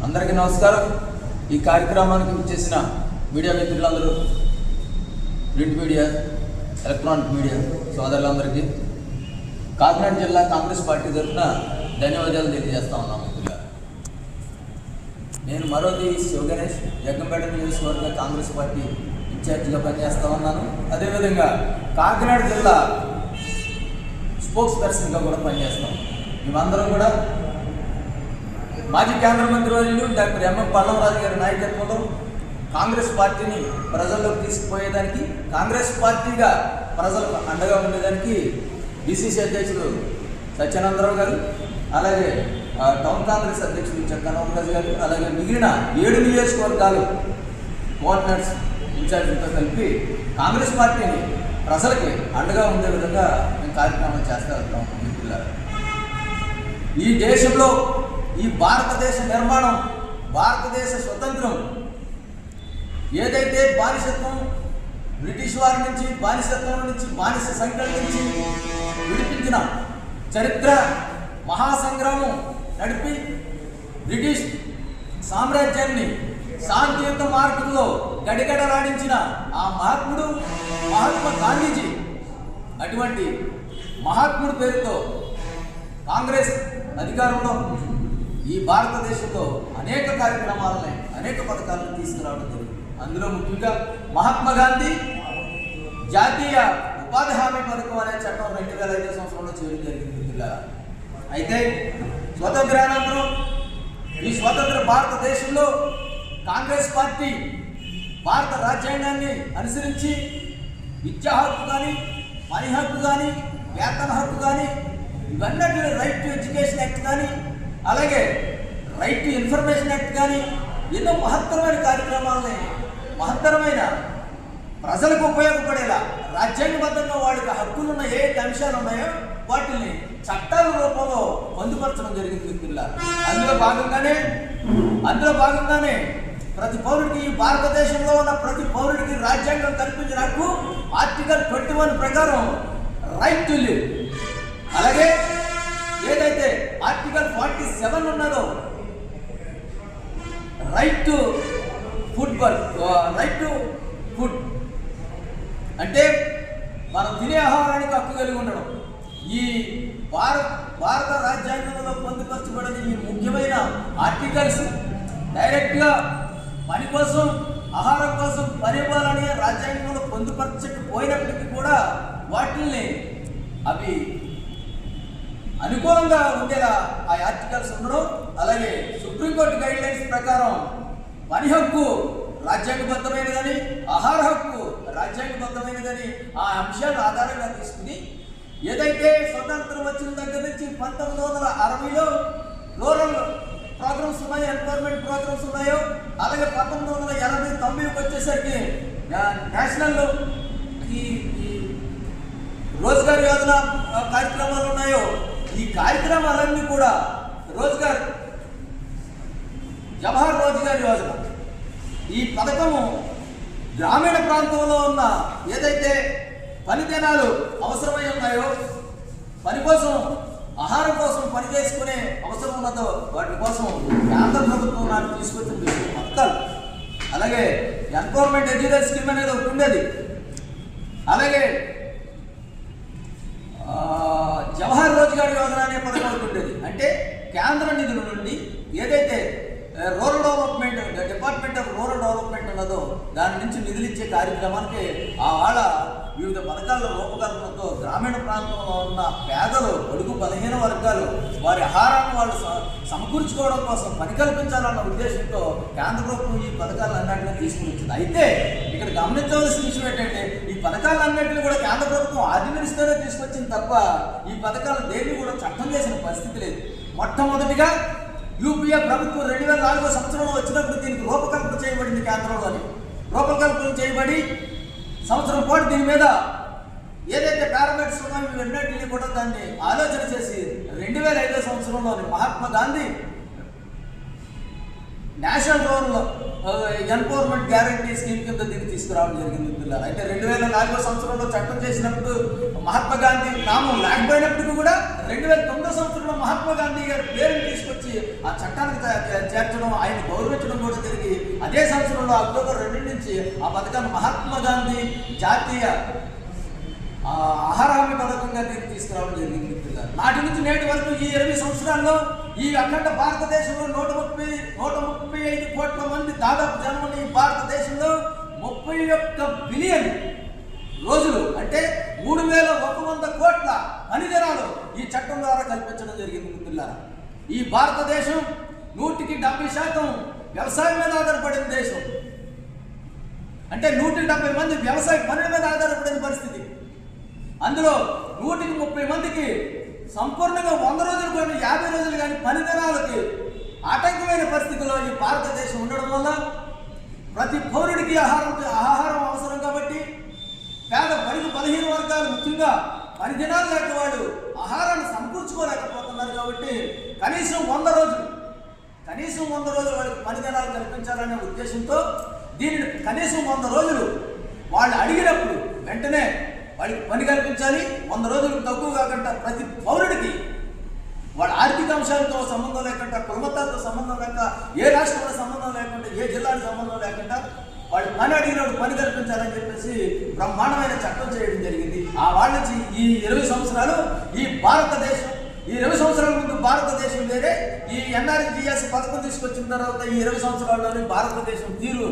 అందరికీ నమస్కారం. ఈ కార్యక్రమానికి వచ్చేసిన మీడియా మిత్రులందరూ, ప్రింట్ మీడియా, ఎలక్ట్రానిక్ మీడియా సోదరులందరికీ కాకినాడ జిల్లా కాంగ్రెస్ పార్టీ తరఫున ధన్యవాదాలు తెలియజేస్తా ఉన్నాం. మిత్రులు, నేను మరోది శివగణేష్, జగ్గంపేట నియోజకవర్గ కాంగ్రెస్ పార్టీ ఇన్ఛార్జిగా పనిచేస్తూ ఉన్నాను. అదేవిధంగా కాకినాడ జిల్లా స్పోక్స్ పర్సన్గా కూడా పనిచేస్తాం. మేమందరం కూడా మాజీ కేంద్ర మంత్రివర్యులు డాక్టర్ ఎంఎం పల్లవరాజు గారి నాయకత్వంలో కాంగ్రెస్ పార్టీని ప్రజల్లోకి తీసుకుపోయేదానికి, కాంగ్రెస్ పార్టీగా ప్రజలకు అండగా ఉండేదానికి బీసీసీ అధ్యక్షుడు సత్యానందరావు గారు, అలాగే టౌన్ కాంగ్రెస్ అధ్యక్షుడు చక్కనరాజు గారు, అలాగే మిగిలిన 7 నియోజకవర్గాలు కోఆర్డినేటర్స్ ఇన్ఛార్జీలతో కలిపి కాంగ్రెస్ పార్టీని ప్రజలకి అండగా ఉండే విధంగా మేము కార్యక్రమాలు చేస్తూ ఉంటాం. మిత్రులారా, ఈ దేశంలో ఈ భారతదేశ నిర్మాణం, భారతదేశ స్వతంత్రం ఏదైతే బానిసత్వం, బ్రిటిష్ వారి నుంచి బానిసత్వం నుంచి, బానిస సంఖ్యల నుంచి విడిపించిన చరిత్ర, మహాసంగ్రామం నడిపి బ్రిటిష్ సామ్రాజ్యాన్ని శాంతియుత మార్గంలో గడిగడలాడించిన ఆ మహాత్ముడు మహాత్మా గాంధీజీ. అటువంటి మహాత్ముడి పేరుతో కాంగ్రెస్ అధికారంలో ఈ భారతదేశంలో అనేక కార్యక్రమాలని, అనేక పథకాలను తీసుకురావడం జరిగింది. అందులో ముఖ్యంగా మహాత్మా గాంధీ జాతీయ ఉపాధి హామీ పథకం అనే చట్టం 2005 సంవత్సరంలో చేయడం జరిగింది. అయితే స్వతంత్రానంతరం ఈ స్వతంత్ర భారతదేశంలో కాంగ్రెస్ పార్టీ భారత రాజ్యాంగాన్ని అనుసరించి విద్యా హక్కు కానీ, పని హక్కు కానీ, వేతన హక్కు కానీ, ఇవన్నీ రైట్ టు ఎడ్యుకేషన్ యాక్ట్ కానీ, అలాగే రైట్ టు ఇన్ఫర్మేషన్ యాక్ట్ కానీ, ఎన్నో మహత్తరమైన కార్యక్రమాలని, మహత్తరమైన ప్రజలకు ఉపయోగపడేలా రాజ్యాంగబద్ధంగా వాళ్ళకి హక్కులున్న ఏ అంశాలు ఉన్నాయో వాటిని చట్టాల రూపంలో పొందుపరచడం జరిగింది. మిత్రులారా, అందులో భాగంగానే ప్రతి పౌరుడికి, ఈ భారతదేశంలో ఉన్న ప్రతి పౌరుడికి రాజ్యాంగం కల్పించిన హక్కు ఆర్టికల్ 21 ప్రకారం రైట్ టు లివ్, అలాగే ఏదైతే ఆర్టికల్ 47 ఉన్నదో రైట్ టు ఫుడ్ అంటే మనం తినే ఆహారానికి హక్కు కలిగి ఉండడం. ఈ భారత రాజ్యాంగంలో పొందుపరచబడిన ఈ ముఖ్యమైన ఆర్టికల్స్ డైరెక్ట్గా పని కోసం, ఆహారం కోసం పని ఇవ్వాలని రాజ్యాంగంలో పొందుపరచకపోయినప్పటికీ కూడా వాటిని అవి అనుకూలంగా ఉండేలా ఆ ఆర్టికల్స్ ఉండడం, అలాగే సుప్రీంకోర్టు గైడ్ లైన్స్ ప్రకారం పని హక్కు రాజ్యాంగబద్ధమైనదని, ఆహార హక్కు రాజ్యాంగబద్ధమైనదని ఆ అంశాలు ఆధారంగా తీసుకుని ఏదైతే స్వతంత్రం వచ్చిన దగ్గర నుంచి 1960లో రూరల్ ప్రోగ్రామ్స్ ఉన్నాయో, ఎంపవర్మెంట్ ప్రోగ్రామ్స్ ఉన్నాయో, అలాగే 1980-90కి వచ్చేసరికి నేషనల్ ఈ రోజ్గార్ యోజన కార్యక్రమాలు ఉన్నాయో, ఈ కార్యక్రమాలన్నీ కూడా జవహర్ రోజ్గార్ యోజన ఈ పథకము గ్రామీణ ప్రాంతంలో ఉన్న ఏదైతే పని దినాలు అవసరమై ఉన్నాయో, పని కోసం, ఆహారం కోసం పని చేసుకునే అవసరం ఉన్నదో వాటి కోసం కేంద్ర ప్రభుత్వం నాకు తీసుకొచ్చిన పథకాలు, అలాగే ఎంపవర్మెంట్ ఎడ్యుకేషన్ స్కీమ్ అనేది ఒకటి ఉండేది, అలాగే జవహర్ రోజ్గార్ యోజన అనే పథకం ఒకటి ఉండేది. అంటే కేంద్ర నిధుల నుండి ఏదైతే rural development, department of rural development ఉన్నదో దాని నుంచి నిధులు ఇచ్చే కార్యక్రమానికి వాళ్ళ వివిధ పథకాల రూపకల్పనతో గ్రామీణ ప్రాంతంలో ఉన్న పేదలు, బడుగు బలహీన వర్గాలు వారి ఆహారాన్ని వాళ్ళు సమకూర్చుకోవడం కోసం పని కల్పించాలన్న ఉద్దేశంతో కేంద్ర ప్రభుత్వం ఈ పథకాలన్నింటినీ తీసుకుని వచ్చింది. అయితే ఇక్కడ గమనించవలసిన విషయం ఏంటంటే, ఈ పథకాలన్నింటినీ కూడా కేంద్ర ప్రభుత్వం ఆర్డినెన్స్తోనే తీసుకొచ్చింది తప్ప ఈ పథకాలు దేన్ని కూడా చట్టం చేసిన పరిస్థితి లేదు. మొట్టమొదటిగా యూపీఏ ప్రభుత్వం 2004 సంవత్సరంలో వచ్చినప్పుడు దీనికి రూపకల్పన చేయబడింది. కేంద్రంలోని రూపకల్పన చేయబడి సంవత్సరం పాటు దీని మీద ఏదైతే పారామీటర్స్ ఉన్నాయో ఇవన్నింటినీ కూడా దాన్ని ఆలోచన చేసి 2005 సంవత్సరంలోని Mahatma Gandhi national rural empowerment guarantee scheme కింద దీన్ని తీసుకురావడం జరిగింది. అయితే 2004 సంవత్సరంలో చట్టం చేసినప్పుడు మహాత్మా గాంధీ నామం లేకపోయినప్పటికీ కూడా 2009 సంవత్సరంలో మహాత్మా గాంధీ గారి పేరుని తీసుకొచ్చి ఆ చట్టానికి చేర్చడం, ఆయన గౌరవించడం కూడా జరిగి అదే సంవత్సరంలో అక్టోబర్ 2 నుంచి ఆ పథకాన్ని మహాత్మా గాంధీ జాతీయ ఆహార హామీ పథకంగా దీన్ని తీసుకురావడం జరిగింది. నాటి నుంచి నేటి వరకు ఈ 20 సంవత్సరాల్లో ఈ అఖండ భారతదేశంలో 135 కోట్ల మంది దాదాపు జనం ఈ భారతదేశంలో 31 బిలియన్ రోజులు అంటే 3100 కోట్ల పనిదినాలు ఈ చట్టం ద్వారా కల్పించడం జరిగింది. మిత్రులారా, ఈ భారతదేశం 100% వ్యవసాయం మీద ఆధారపడిన దేశం. అంటే 170 మంది వ్యవసాయ పనుల మీద ఆధారపడిన పరిస్థితి. అందులో 130 మందికి సంపూర్ణంగా 100 రోజులు కానీ 50 రోజులు కానీ పని దినాలకి ఆటంకమైన పరిస్థితుల్లో ఈ భారతదేశం ఉండడం వల్ల ప్రతి పౌరుడికి ఆహారం అవసరం కాబట్టి పేద బడుగు బలహీన వర్గాలు ముఖ్యంగా పని దినాలు లేక వాళ్ళు ఆహారాన్ని సమకూర్చుకోలేకపోతున్నారు. కాబట్టి కనీసం 100 రోజులు వాళ్ళకి పని దినాలు కల్పించాలనే ఉద్దేశంతో దీనిని కనీసం 100 రోజులు వాళ్ళు అడిగినప్పుడు వెంటనే వాళ్ళకి పని కల్పించాలి. 100 రోజులకు తక్కువ కాకుండా ప్రతి పౌరుడికి వాళ్ళ ఆర్థిక అంశాలతో సంబంధం లేకుండా, కులమతాలతో సంబంధం లేక, ఏ రాష్ట్రంలో సంబంధం లేకుండా, ఏ జిల్లాలో సంబంధం లేకుండా వాళ్ళు పని అడిగినప్పుడు పని కల్పించాలని చెప్పేసి బ్రహ్మాండమైన చట్టం చేయడం జరిగింది. ఆ వాళ్ళ నుంచి ఈ 20 సంవత్సరాలు ఈ భారతదేశం, ఈ 20 సంవత్సరాల ముందు భారతదేశం వేరే, ఈ ఎన్ఆర్జీఎస్ పథకం తీసుకొచ్చిన తర్వాత ఈ 20 సంవత్సరాల్లోని భారతదేశం తీరు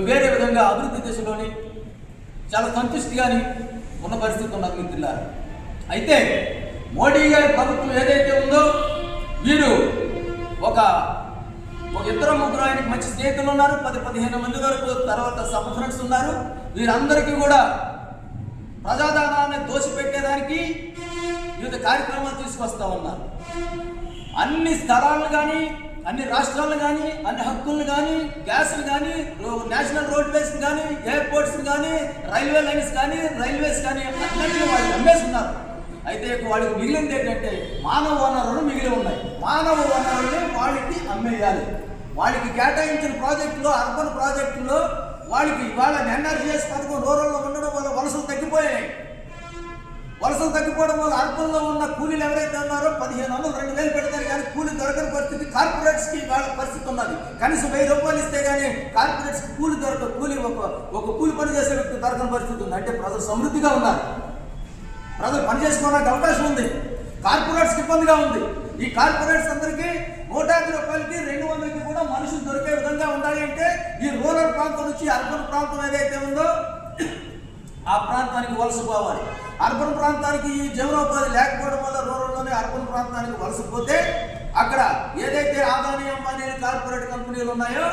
వేరే విధంగా అభివృద్ధి దిశలోని చాలా సంతుష్టిగాని ఉన్న పరిస్థితి ఉన్నది. మిత్రులారా, అయితే మోడీ గారి ప్రభుత్వం ఏదైతే ఉందో వీరు ఒక ఇద్దరు ముగ్గురు ఆయనకి మంచి స్నేహితులు ఉన్నారు, 10-15 మంది వరకు తర్వాత సబ్ ఫ్రెండ్స్ ఉన్నారు. వీరందరికీ కూడా ప్రజాధనాన్ని దోసిపెట్టేదానికి వివిధ కార్యక్రమాలు తీసుకొస్తా ఉన్నారు. అన్ని స్థలాలను కానీ, అన్ని రాష్ట్రాలను కానీ, అన్ని హక్కులను కానీ, గ్యాస్లు కానీ, నేషనల్ రోడ్వేస్ కానీ, ఎయిర్పోర్ట్స్ కానీ, రైల్వే లైన్స్ కానీ, రైల్వేస్ కానీ అన్నింటినీ వాళ్ళు అమ్మేస్తున్నారు. అయితే వాళ్ళకి మిగిలింది ఏంటంటే మానవ వనరులు మిగిలి ఉన్నాయి. మానవ వనరుల్ని వాళ్ళకి అమ్మేయాలి. వాళ్ళకి కేటాయించిన ప్రాజెక్టులో, అర్బన్ ప్రాజెక్టులో వాళ్ళకి ఇవాళ ఎన్ఆర్జీఎస్ పథకం రూరల్లో ఉండడం వల్ల వలసలు తగ్గిపోయాయి. వలసలు తగ్గిపోవడం వల్ల అర్బన్లో ఉన్న కూలీలు ఎవరైతే ఉన్నారో 1500 2000 పెడతారు కానీ కూలీ దొరకని పరిస్థితి కార్పొరేట్స్కి వాళ్ళ పరిస్థితి ఉన్నది. కనీసం 1000 రూపాయలు ఇస్తే కానీ కార్పొరేట్స్కి కూలీ దొరక ఒక కూలి పని చేసే వ్యక్తి దొరకని పరిస్థితి ఉంది. అంటే ప్రజలు సమృద్ధిగా ఉన్నారు, ప్రజలు పని చేసుకోవడానికి అవకాశం ఉంది. కార్పొరేట్స్కి ఇబ్బందిగా ఉంది. ఈ కార్పొరేట్స్ అందరికీ 150 రూపాయలకి 200కి కూడా మనుషులు దొరికే విధంగా ఉండాలి. అంటే ఈ రూరల్ ప్రాంతం నుంచి అర్బన్ ప్రాంతం ఏదైతే ఉందో ఆ ప్రాంతానికి వలసపోవాలి. అర్బన్ ప్రాంతానికి ఈ జీవనోపాధి లేకపోవడం వల్ల రూరల్లోనే అర్బన్ ప్రాంతానికి వలసపోతే అక్కడ ఏదైతే ఆదాని అంబానీ కార్పొరేట్ కంపెనీలు ఉన్నాయో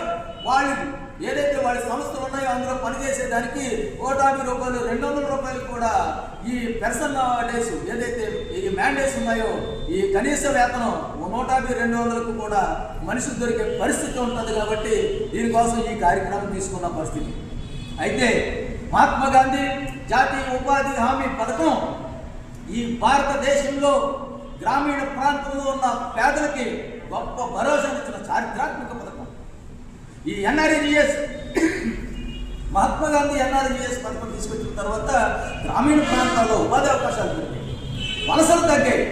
వాళ్ళకి ఏదైతే వాళ్ళ సంస్థలు ఉన్నాయో అందులో పనిచేసేదానికి 150 రూపాయలు 200 రూపాయలు కూడా ఈ పెర్సన్ డేస్ ఏదైతే ఈ మ్యాండేట్స్ ఉన్నాయో ఈ కనీస వేతనం 150-200కు కూడా మనుషులు దొరికే పరిస్థితి ఉంటుంది. కాబట్టి దీనికోసం ఈ కార్యక్రమం తీసుకున్న పరిస్థితి. అయితే మహాత్మా గాంధీ జాతీయ ఉపాధి హామీ పథకం ఈ భారతదేశంలో గ్రామీణ ప్రాంతంలో ఉన్న పేదలకి గొప్ప భరోసానిచ్చిన చారిత్రాత్మక పథకం. ఈ ఎన్ఆర్జీఎస్ మహాత్మా గాంధీ ఎన్ఆర్జీఎస్ పథకం తీసుకొచ్చిన తర్వాత గ్రామీణ ప్రాంతాల్లో ఉపాధి అవకాశాలు పెరిగాయి, వలసలు తగ్గాయి.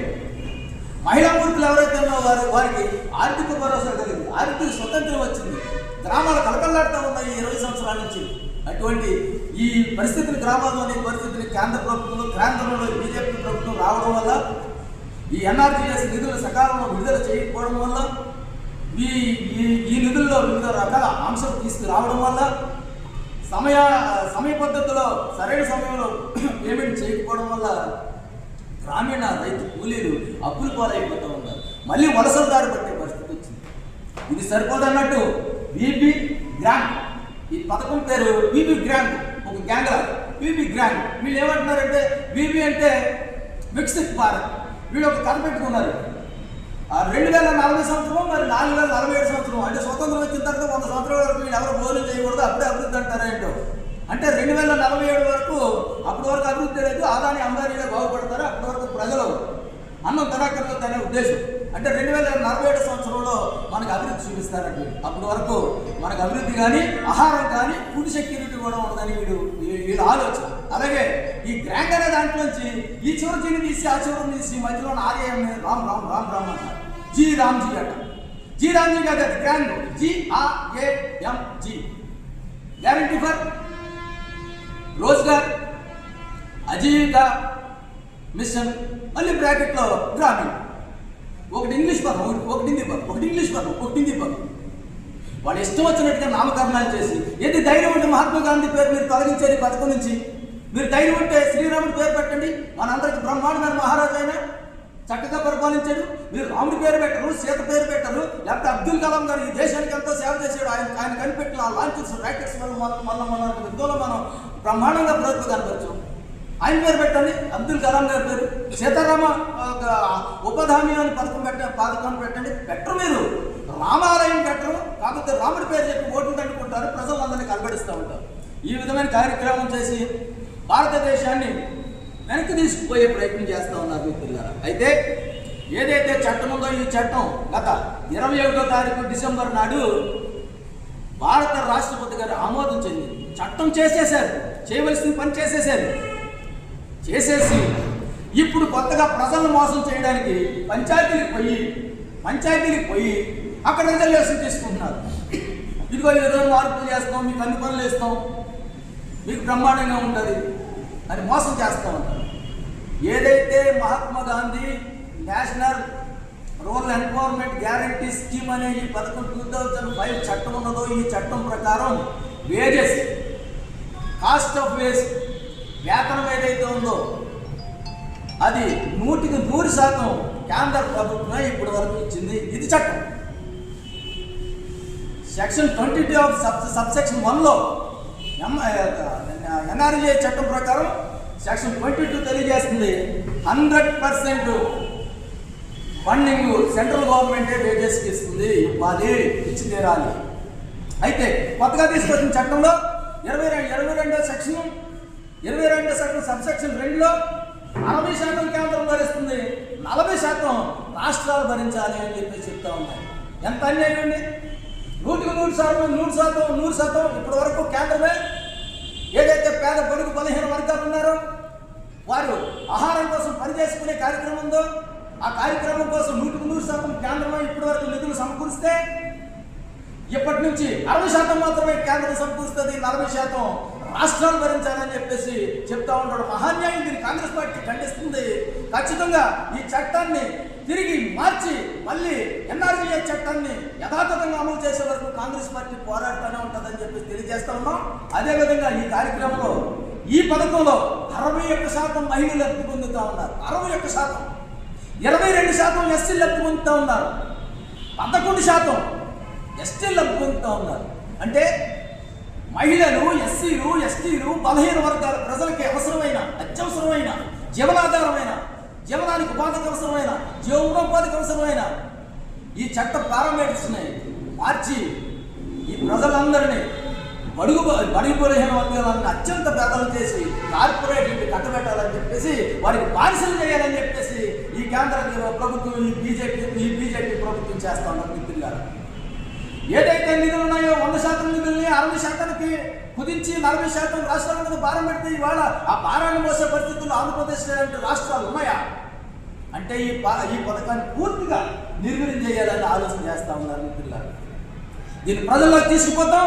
మహిళా మూర్తులు ఎవరైతే ఉన్నారో వారికి ఆర్థిక భరోసా కలిగింది, ఆర్థిక స్వతంత్రం వచ్చింది. గ్రామాలు కలకల్లాడుతూ ఉన్నాయి ఈ 20 సంవత్సరాల నుంచి. అటువంటి ఈ పరిస్థితిని, గ్రామాల్లోని పరిస్థితిని కేంద్రంలో బీజేపీ ప్రభుత్వం రావడం వల్ల, ఈ ఎన్ఆర్జీఎస్ నిధులు సకాలంలో విడుదల చేయకపోవడం వల్ల, ఈ నిధుల్లో వివిధ రకాల అంశాలు తీసుకురావడం వల్ల, సమయ పద్ధతిలో సరైన సమయంలో పేమెంట్ చేయకపోవడం వల్ల గ్రామీణ రైతు కూలీలు అప్పులు పాలైపోతూ ఉన్నారు. మళ్ళీ వలసల దారి పట్టే పరిస్థితి వచ్చింది. ఇది సరిపోదన్నట్టు బీబీ గ్రాంట్, ఈ పథకం పేరు బీబీ గ్రాంట్, ఒక గ్యాంగ్ బీబీ గ్రాంట్. వీళ్ళు ఏమంటున్నారంటే బీబీ అంటే వికసిత్ భారత్. వీళ్ళు ఒక కథ పెట్టుకున్నారు. 2040 సంవత్సరం మరి 4047 సంవత్సరం అంటే స్వతంత్రం వచ్చిన తర్వాత 100 సంవత్సరాల వరకు వీళ్ళు ఎవరు భోజనం చేయకూడదు, అప్పుడే అభివృద్ధి అంటారేంటో. అంటే 2047 వరకు అప్పటి వరకు అభివృద్ధి లేదు, ఆదాని అంబానీలో బాగుపడతారు, అప్పటి వరకు ప్రజలు అన్నం తినక్కర్లేదు అనే ఉద్దేశం. అంటే 2047 సంవత్సరంలో మనకు అభివృద్ధి చూపిస్తారండి. అప్పటి వరకు మనకు అభివృద్ధి కానీ, ఆహారం కానీ, ఫుడ్ సెక్యూరిటీ కూడా ఉండదని వీళ్ళ ఆలోచన. అలాగే ఈ గ్రాంగ్ అనే దాంట్లోంచి ఈ చివరి జీని తీసి ఆ చివరిని తీసి మధ్యలో ఆర్యం రామ్ రామ్ రామ్ రామ్ అంటారు. జీ రామ్జీ అంట. జీ రామ్జీ కాదు, అది grand. GRAMG, guarantee for Rozgar Ajeevika mission, మళ్ళీ బ్రాకెట్లో గ్రామీణ. ఒకటి ఇంగ్లీష్ పదం, ఒకటి హిందీ పదం, ఒకటి ఇంగ్లీష్ పదం, ఒకటి హిందీ పదం. వాడు ఇష్టం వచ్చినట్టుగా నామకరణాలు చేసి, ఏది ధైర్యం ఉంటే మహాత్మా గాంధీ పేరు మీరు తొలగించేది పథకం నుంచి, మీరు ధైర్యం ఉంటే శ్రీరాముడి పేరు పెట్టండి, మనందరికి బ్రహ్మాండమైన మహారాజు అయినా చక్కగా పరిపాలించాడు. మీరు రాముడి పేరు పెట్టరు, సీత పేరు పెట్టరు, లేకపోతే అబ్దుల్ కలాం గారు ఈ దేశానికి ఎంతో సేవ చేశాడు, ఆయన కనిపెట్టిన ఆ లాంచెస్ రాకెట్స్ వల్ల మన యుద్ధంలో మనం బ్రహ్మాండంగా ప్రతిభ కనపరచు. ఆయన పేరు పెట్టండి, అబ్దుల్ కలాం గారి పేరు. సీతారామ ఉపధామి అని పథకం పెట్టండి. పెట్టరు, మీరు రామాలయం పెట్టరు. కాకపోతే రాముడి పేరు చెప్పి ఓట్లు తట్టుకుంటారు, ప్రజలందరినీ కలబడిస్తూ ఉంటారు. ఈ విధమైన కార్యక్రమం చేసి భారతదేశాన్ని వెనక్కి తీసుకుపోయే ప్రయత్నం చేస్తూ ఉన్నారు మిత్రులారా. అయితే ఏదైతే చట్టం ఉందో, ఈ చట్టం గత 21వ తారీఖు డిసెంబర్ నాడు భారత రాష్ట్రపతి గారు ఆమోదం చెందింది. చట్టం చేసేశారు, చేయవలసిన పని చేసేసి ఇప్పుడు కొత్తగా ప్రజలను మోసం చేయడానికి పంచాయతీలకు పోయి అక్కడ రిజర్వేషన్ తీసుకుంటున్నారు. ఇదిగో ఈ విధంగా మార్పులు చేస్తాం, మీకు అన్ని పనులు ఇస్తాం, మీకు బ్రహ్మాండంగా ఉంటుంది అని మోసం చేస్తూ ఉంటారు. ఏదైతే Mahatma Gandhi national rural empowerment guarantee scheme అనే ఈ పథకం 2005 చట్టం ఉన్నదో, ఈ చట్టం ప్రకారం వేజెస్, కాస్ట్ ఆఫ్ వేజ్, వేతనం ఏదైతే ఉందో అది 100% కేంద్ర ప్రభుత్వమే ఇప్పటి వరకు ఇచ్చింది. ఇది చట్టం. సెక్షన్ 22 ఆఫ్ సబ్సెక్షన్ 1లో NREA చట్టం ప్రకారం సెక్షన్ 22 తెలియజేస్తుంది 100% ఫండింగ్ సెంట్రల్ గవర్నమెంటే వేజెస్కి ఇస్తుంది, ఇచ్చి తీరాలి. అయితే కొత్తగా తీసుకొచ్చిన చట్టంలో 22వ సెక్షన్ సబ్సెక్షన్ 2లో 60% కేంద్రం భరిస్తుంది, 40% రాష్ట్రాలు భరించాలి అని చెప్పి చెప్తా ఉన్నాయి. ఎంత అన్యాయం అండి! 100% ఇప్పటి వరకు కేంద్రమే. ఏదైతే పేద బడుగు బలహీన వర్గాలు ఉన్నారో వారు ఆహారం కోసం పనిచేసుకునే కార్యక్రమం ఉందో, ఆ కార్యక్రమం కోసం 100% కేంద్రమే ఇప్పటి వరకు నిధులు సమకూరిస్తే, ఇప్పటి నుంచి 60% మాత్రమే కేంద్రం సమకూరుస్తుంది, 40% రాష్ట్రాలు భరించాలని చెప్పేసి చెప్తా ఉంటాడు. మహాన్యాయం. దీన్ని కాంగ్రెస్ పార్టీ ఖండిస్తుంది. ఖచ్చితంగా ఈ చట్టాన్ని తిరిగి మార్చి మళ్ళీ NREA చట్టాన్ని యథాతథంగా అమలు చేసే వరకు కాంగ్రెస్ పార్టీ పోరాడుతూనే ఉంటుందని చెప్పేసి తెలియజేస్తా ఉన్నాం. అదేవిధంగా ఈ కార్యక్రమంలో, ఈ పథకంలో 61% మహిళలు లబ్ధి పొందుతూ ఉన్నారు. 61%. 22% ఎస్సీలు లబ్ధి పొందుతూ ఉన్నారు. 11% ఎస్టీలు లబ్ధి పొందుతూ ఉన్నారు. అంటే మహిళలు, ఎస్సీలు, ఎస్టీలు, బలహీన వర్గాల ప్రజలకి అవసరమైన, అత్యవసరమైన, జీవనాధారమైన, జీవనానికి ఉపాధికి అవసరమైన, జీవనోపాధికి అవసరమైన ఈ చట్ట పారామీటర్స్ని మార్చి ఈ ప్రజలందరినీ బడుగు బలహీన వర్గాలను అత్యంత పేదలు చేసి కార్పొరేట్లకి కట్టబెట్టాలని చెప్పేసి, వారికి బానిసలు చేయాలని చెప్పేసి ఈ కేంద్ర ప్రభుత్వం, ఈ బీజేపీ ప్రభుత్వం చేస్తా ఉన్నారు మిత్రులారా. ఏదైతే నిధులు ఉన్నాయో 100% నిధుల్ని 60%కి కుదించి 40% రాష్ట్రాల మీద భారం పెడితే ఇవాళ ఆ భారాన్ని మోసే పరిస్థితుల్లో ఆంధ్రప్రదేశ్ లాంటి రాష్ట్రాలు ఉన్నాయా అంటే ఈ పథకాన్ని పూర్తిగా నిర్వీర్యం చేయాలని ఆలోచన చేస్తా ఉన్నారు మిత్రులారా. దీన్ని ప్రజల్లోకి తీసుకుపోతాం,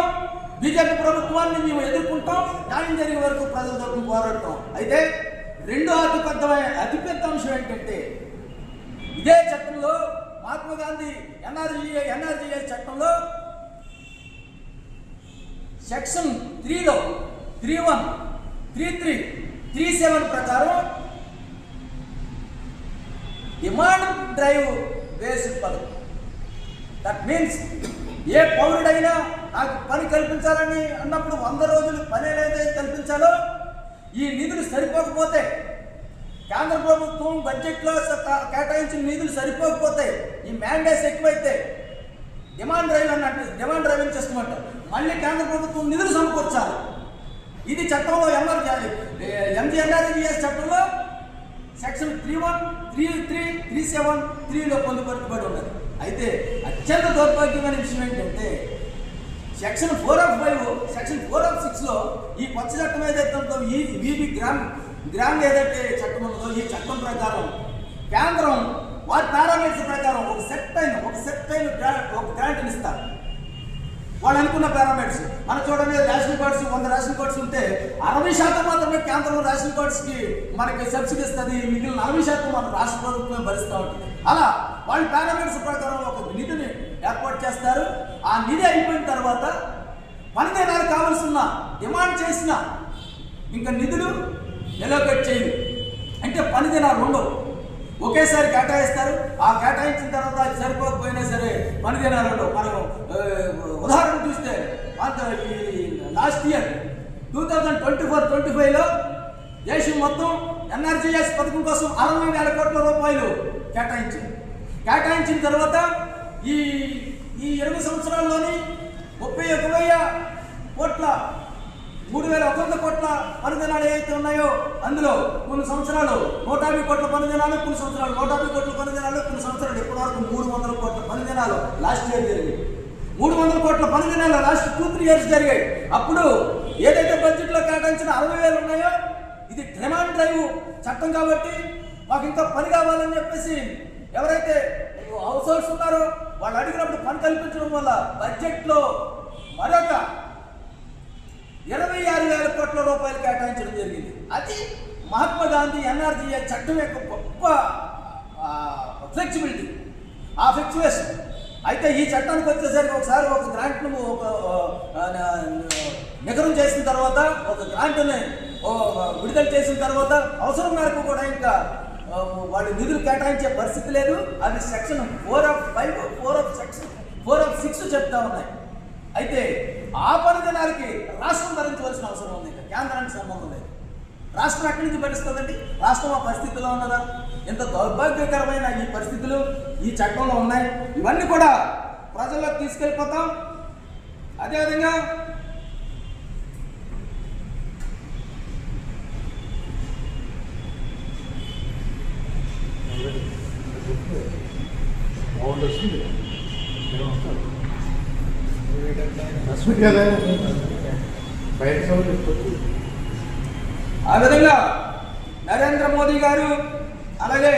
బీజేపీ ప్రభుత్వాన్ని మేము ఎదుర్కొంటాం, న్యాయం జరిగే వరకు ప్రజల తరపున పోరాడతాం. అయితే రెండో అతిపెద్ద అంశం ఏంటంటే, ఇదే చట్టంలో మహాత్మా గాంధీ NREA చట్టంలో సెక్షన్ 3లో 31, 33, 37 ప్రకారం డిమాండ్ డ్రైవ్ బేస్డ్ పథకం. దట్ మీన్స్ ఏ పౌరుడైనా నాకు పని కల్పించాలని అన్నప్పుడు 100 రోజులు పని ఏదైతే కల్పించాలో, ఈ నిధులు సరిపోకపోతే, కేంద్ర ప్రభుత్వం బడ్జెట్లో కేటాయించిన నిధులు సరిపోకపోతే, ఈ మ్యాండేట్స్ ఎక్కువైతే డిమాండ్ డ్రైవింగ్ చేస్తామంటారు. మళ్ళీ కేంద్ర ప్రభుత్వం నిధులు సమకూర్చాలి. ఇది చట్టంలో NREA చట్టంలో సెక్షన్ 31, 33, 37, 3లో పొందుపరచబడి ఉన్నది. అయితే అత్యంత దౌర్భాగ్యమైన విషయం ఏంటంటే, సెక్షన్ 4(5), సెక్షన్ 4(6)లో ఈ కొత్త చట్టం ఏదైతే ఉందో, ఈ వీబీ గ్రాండ్ ఏదైతే చట్టం ఉందో, ఈ చట్టం ప్రకారం కేంద్రం వారి పారామీటర్స్ ప్రకారం ఒక సెట్ అయిన గ్రాంట్ని ఇస్తారు. వాళ్ళు అనుకున్న పారామీటర్స్ మనం చూడండి, రేషన్ కార్డ్స్ 100 రేషన్ కార్డ్స్ ఉంటే 60% మాత్రమే కేంద్రం రేషన్ కార్డ్స్కి మనకి సబ్సిడీ ఇస్తుంది, మిగిలిన 40% మన రాష్ట్ర ప్రభుత్వమే భరిస్తూ ఉంటుంది. అలా వాళ్ళ పారామీటర్స్ ప్రకారం ఒక నిధిని ఏర్పాటు చేస్తారు. ఆ నిధి అయిపోయిన తర్వాత పనిదినాలు కావాల్సిన డిమాండ్ చేసిన ఇంకా నిధులు ఎలోకేట్ చేయదు. అంటే పనిదినాలు ఉండవు, ఒకేసారి కేటాయిస్తారు. ఆ కేటాయించిన తర్వాత అది సరిపోకపోయినా సరే పనిదినాలు ఉండవు. మనం ఉదాహరణ చూస్తే లాస్ట్ ఇయర్ 2024-25లో దేశం మొత్తం ఎన్ఆర్జీఎస్ పథకం కోసం 60,000 కోట్ల రూపాయలు కేటాయించిన తర్వాత ఈ 20 సంవత్సరాల్లోని 31,000 కోట్ల 3,100 కోట్ల పనిదినాలు ఏవైతే ఉన్నాయో, అందులో కొన్ని సంవత్సరాలు 150 కోట్ల పనిదినాలు, కొన్ని సంవత్సరాలు 150 కోట్ల పనిదినాలు, కొన్ని సంవత్సరాలు ఇప్పటివరకు 300 కోట్ల పనిదినాలు లాస్ట్ ఇయర్ జరిగాయి. 300 కోట్ల పనిదినాలు లాస్ట్ 2-3 ఇయర్స్ జరిగాయి. అప్పుడు ఏదైతే బడ్జెట్లో కేటాయించిన 60,000 ఉన్నాయో, ఇది డిమాండ్ డ్రైవ్ చట్టం కాబట్టి మాకు ఇంకా పని కావాలని చెప్పేసి ఎవరైతే హౌస్ హోల్డ్స్ ఉన్నారో వాళ్ళు అడిగినప్పుడు పని కల్పించడం వల్ల బడ్జెట్లో మరొక 26,000 కోట్ల రూపాయలు కేటాయించడం జరిగింది. అది మహాత్మా గాంధీ ఎన్ఆర్జీఎస్ చట్టం యొక్క గొప్ప ఫ్లెక్సిబిలిటీ, ఆ ఫ్లెక్సిబిలిటీ. అయితే ఈ చట్టానికి వచ్చేసరికి ఒకసారి ఒక గ్రాంట్ను నిగరం చేసిన తర్వాత, ఒక గ్రాంట్ని విడుదల చేసిన తర్వాత అవసరం మేరకు కూడా ఇంకా వాళ్ళు నిధులు కేటాయించే పరిస్థితి లేదు. అది సెక్షన్ 4(6) చెప్తా ఉన్నాయి. అయితే ఆ పనిదినాలకి రాష్ట్రం భరించవలసిన అవసరం ఉంది, కేంద్రానికి సంబంధం లేదు. రాష్ట్రం ఎక్కడి నుంచి భరిస్తుందండి? రాష్ట్రం ఆ పరిస్థితిలో ఉన్నదా? ఇంత దౌర్భాగ్యకరమైన ఈ పరిస్థితులు ఈ చట్టంలో ఉన్నాయి. ఇవన్నీ కూడా ప్రజల్లోకి తీసుకెళ్ళిపోతాం. అదేవిధంగా ఆ విధంగా నరేంద్ర మోదీ గారు, అలాగే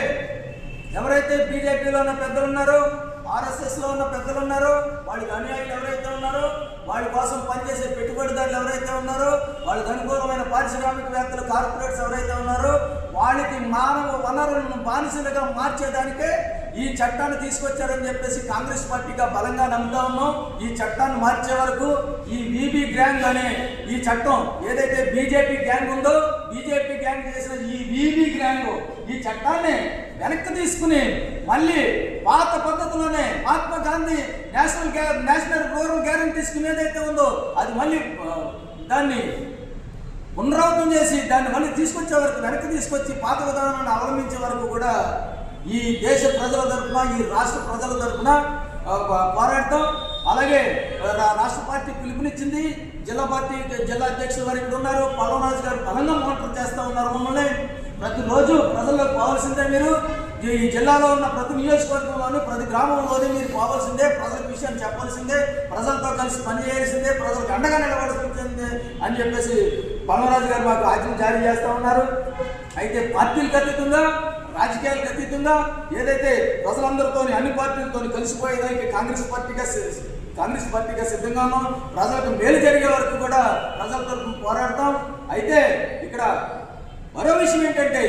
ఎవరైతే బీజేపీలో ఉన్న పెద్దలు ఉన్నారో, ఆర్ఎస్ఎస్లో ఉన్న పెద్దలు ఉన్నారో, వాళ్ళకి అనుయాయులు ఎవరైతే ఉన్నారో, వాళ్ళ కోసం పనిచేసే పెట్టుబడిదారులు ఎవరైతే ఉన్నారో, వాళ్ళకి అనుకూలమైన పారిశ్రామికవేత్తలు, కార్పొరేట్స్ ఎవరైతే ఉన్నారో, వాళ్ళకి మానవ వనరులను బానిసలుగా మార్చేదానికే ఈ చట్టాన్ని తీసుకొచ్చారని చెప్పేసి కాంగ్రెస్ పార్టీగా బలంగా నమ్ముతా ఉన్నాం. ఈ చట్టాన్ని మార్చే వరకు ఈ వీబీ గ్యాంగ్ అనే ఈ చట్టం ఏదైతే బీజేపీ గ్యాంగ్ ఉందో, బీజేపీ గ్యాంగ్ చేసిన ఈ వీబీ గ్యాంగ్ ఈ చట్టాన్ని వెనక్కి తీసుకుని మళ్ళీ పాత పద్ధతిలోనే Mahatma Gandhi national rural guarantee scheme ఏదైతే ఉందో అది మళ్ళీ దాన్ని పునరావృతం చేసి దాన్ని మళ్ళీ తీసుకొచ్చే వరకు, వెనక్కి తీసుకొచ్చి పాత విధానాన్ని అవలంబించే వరకు కూడా ఈ దేశ ప్రజల తరఫున, ఈ రాష్ట్ర ప్రజల తరఫున పోరాడతాం. అలాగే రాష్ట్ర పార్టీ పిలుపునిచ్చింది. జిల్లా అధ్యక్షులు వారు ఇక్కడ ఉన్నారు, పల్లవరాజు గారు బలంగా మానిటర్ చేస్తూ ఉన్నారు. మమ్మల్ని ప్రతిరోజు ప్రజల్లోకి పోవాల్సిందే. మీరు ఈ జిల్లాలో ఉన్న ప్రతి నియోజకవర్గంలోని, ప్రతి గ్రామంలోని మీరు పోవాల్సిందే, ప్రజలకు విషయాన్ని చెప్పాల్సిందే, ప్రజలతో కలిసి పనిచేయాల్సిందే, ప్రజలకు అండగా నిలబడాల్సిందే అని చెప్పేసి పల్లవరాజు గారు మాకు ఆజ్ఞ జారీ చేస్తూ ఉన్నారు. అయితే పార్టీలకు అతీతంగా, రాజకీయాలకు అతీతంగా ఏదైతే ప్రజలందరితో, అన్ని పార్టీలతో కలిసిపోయేదానికి కాంగ్రెస్ పార్టీగా సిద్ధంగా ఉన్నాం. ప్రజలకు మేలు జరిగే వరకు కూడా ప్రజల తరఫున పోరాడతాం. అయితే ఇక్కడ మరో విషయం ఏంటంటే,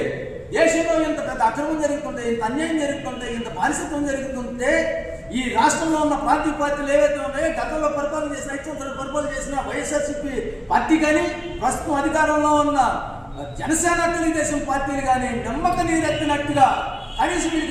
దేశంలో ఇంత పెద్ద అక్రమం జరుగుతుంటే, ఇంత అన్యాయం జరుగుతుంటే, ఇంత బానిసత్వం జరుగుతుంటే ఈ రాష్ట్రంలో ఉన్న ప్రాంతీయ పార్టీలు ఏవైతే ఉన్నాయో, గతంలో పరిపాలన చేసిన 5 సంవత్సరాలు పరిపాలన చేసిన వైఎస్ఆర్సీపీ పార్టీ కానీ, ప్రస్తుతం అధికారంలో ఉన్న జనసేన, తెలుగుదేశం పార్టీలు కానీ నమ్మక నీరెత్తినట్టుగా కనీసం